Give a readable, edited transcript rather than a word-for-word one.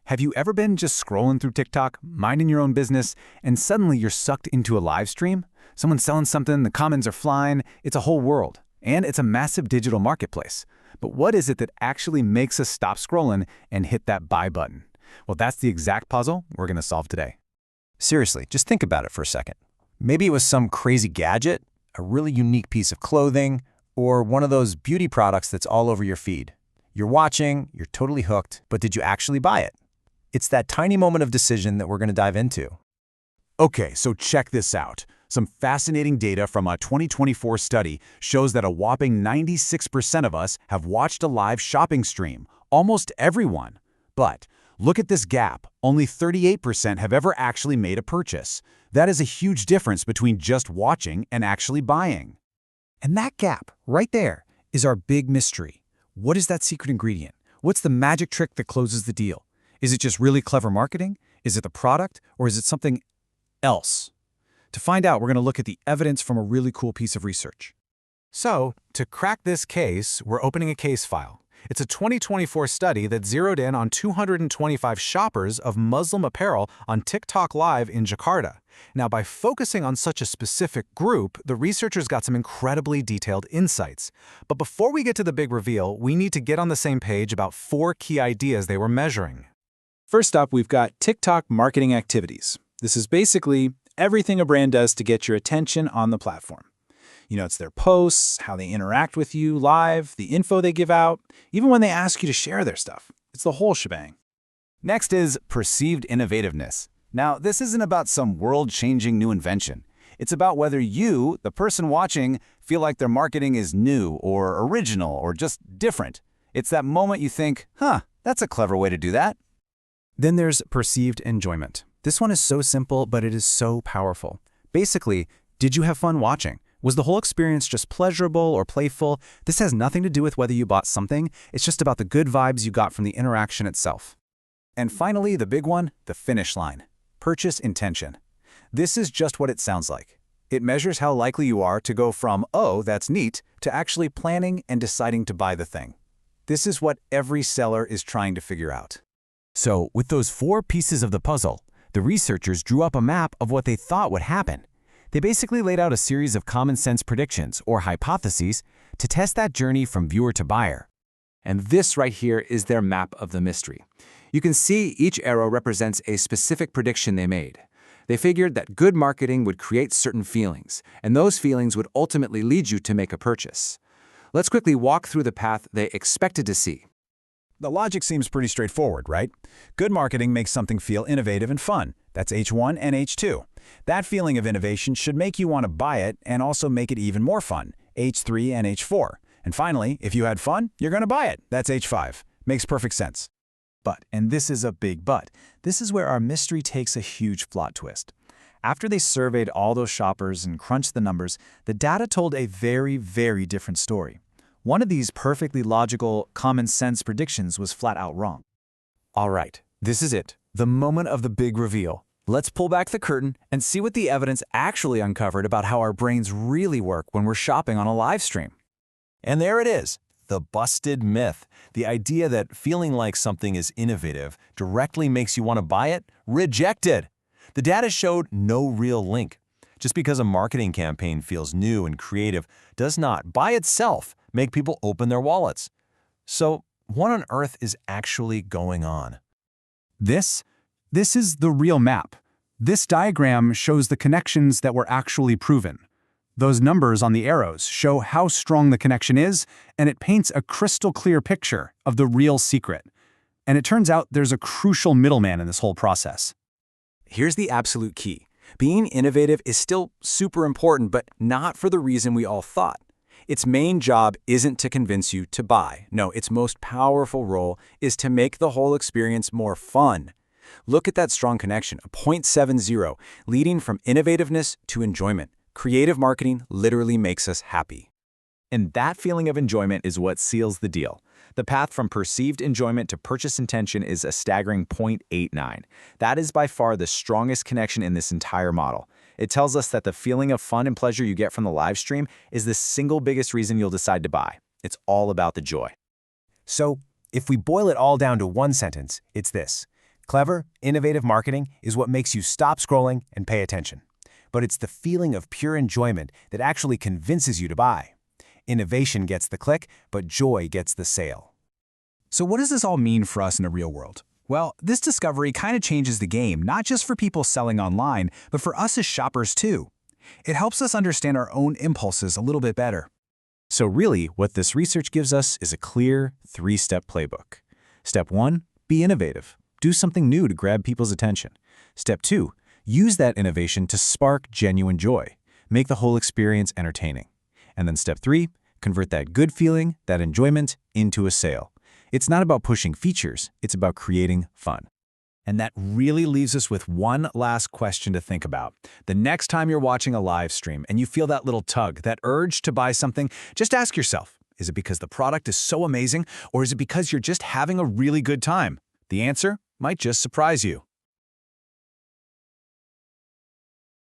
Have you ever been just scrolling through TikTok, minding your own business, and suddenly you're sucked into a live stream? Someone's selling something, the comments are flying, it's a whole world. And it's a massive digital marketplace. But what is it that actually makes us stop scrolling and hit that buy button? Well, that's the exact puzzle we're going to solve today. Seriously, just think about it for a second. Maybe it was some crazy gadget, a really unique piece of clothing, or one of those beauty products that's all over your feed. You're watching, you're totally hooked, but did you actually buy it? It's that tiny moment of decision that we're going to dive into. Okay, so check this out. Some fascinating data from a 2024 study shows that a whopping 96% of us have watched a live shopping stream, almost everyone. But look at this gap. Only 38% have ever actually made a purchase. That is a huge difference between just watching and actually buying. And that gap, right there, is our big mystery. What is that secret ingredient? What's the magic trick that closes the deal? Is it just really clever marketing? Is it the product? Or is it something else? To find out, we're going to look at the evidence from a really cool piece of research. So, to crack this case, we're opening a case file. It's a 2024 study that zeroed in on 225 shoppers of Muslim apparel on TikTok Live in Jakarta. Now, by focusing on such a specific group, the researchers got some incredibly detailed insights. But before we get to the big reveal, we need to get on the same page about 4 key ideas they were measuring. First up, we've got TikTok marketing activities. This is basically everything a brand does to get your attention on the platform. It's their posts, how they interact with you live, the info they give out, even when they ask you to share their stuff. It's the whole shebang. Next is perceived innovativeness. Now, this isn't about some world-changing new invention. It's about whether you, the person watching, feel like their marketing is new or original or just different. It's that moment you think, that's a clever way to do that. Then there's perceived enjoyment. This one is so simple, but it is so powerful. Basically, did you have fun watching? Was the whole experience just pleasurable or playful? This has nothing to do with whether you bought something. It's just about the good vibes you got from the interaction itself. And finally, the big one, the finish line. Purchase intention. This is just what it sounds like. It measures how likely you are to go from, oh, that's neat, to actually planning and deciding to buy the thing. This is what every seller is trying to figure out. So, with those 4 pieces of the puzzle, the researchers drew up a map of what they thought would happen. They basically laid out a series of common sense predictions or hypotheses to test that journey from viewer to buyer. And this right here is their map of the mystery. You can see each arrow represents a specific prediction they made. They figured that good marketing would create certain feelings, and those feelings would ultimately lead you to make a purchase. Let's quickly walk through the path they expected to see. The logic seems pretty straightforward, right? Good marketing makes something feel innovative and fun. That's H1 and H2. That feeling of innovation should make you want to buy it and also make it even more fun, H3 and H4. And finally, if you had fun, you're going to buy it. That's H5. Makes perfect sense. But, and this is a big but, this is where our mystery takes a huge plot twist. After they surveyed all those shoppers and crunched the numbers, the data told a very, very different story. One of these perfectly logical, common-sense predictions was flat out wrong. All right, this is it, the moment of the big reveal. Let's pull back the curtain and see what the evidence actually uncovered about how our brains really work when we're shopping on a live stream. And there it is, the busted myth. The idea that feeling like something is innovative directly makes you want to buy it? Rejected! The data showed no real link. Just because a marketing campaign feels new and creative does not, by itself, make people open their wallets. So, what on earth is actually going on? This is the real map. This diagram shows the connections that were actually proven. Those numbers on the arrows show how strong the connection is, and it paints a crystal clear picture of the real secret. And it turns out there's a crucial middleman in this whole process. Here's the absolute key. Being innovative is still super important, but not for the reason we all thought. Its main job isn't to convince you to buy. No, its most powerful role is to make the whole experience more fun. Look at that strong connection, a 0.70, leading from innovativeness to enjoyment. Creative marketing literally makes us happy. And that feeling of enjoyment is what seals the deal. The path from perceived enjoyment to purchase intention is a staggering 0.89. That is by far the strongest connection in this entire model. It tells us that the feeling of fun and pleasure you get from the live stream is the single biggest reason you'll decide to buy. It's all about the joy. So, if we boil it all down to one sentence, it's this. Clever, innovative marketing is what makes you stop scrolling and pay attention. But it's the feeling of pure enjoyment that actually convinces you to buy. Innovation gets the click, but joy gets the sale. So what does this all mean for us in the real world? Well, this discovery kind of changes the game, not just for people selling online, but for us as shoppers too. It helps us understand our own impulses a little bit better. So really, what this research gives us is a clear 3-step playbook. Step 1, be innovative. Do something new to grab people's attention. Step 2, use that innovation to spark genuine joy. Make the whole experience entertaining. And then step 3, convert that good feeling, that enjoyment, into a sale. It's not about pushing features, it's about creating fun. And that really leaves us with one last question to think about. The next time you're watching a live stream and you feel that little tug, that urge to buy something, just ask yourself, is it because the product is so amazing, or is it because you're just having a really good time? The answer might just surprise you.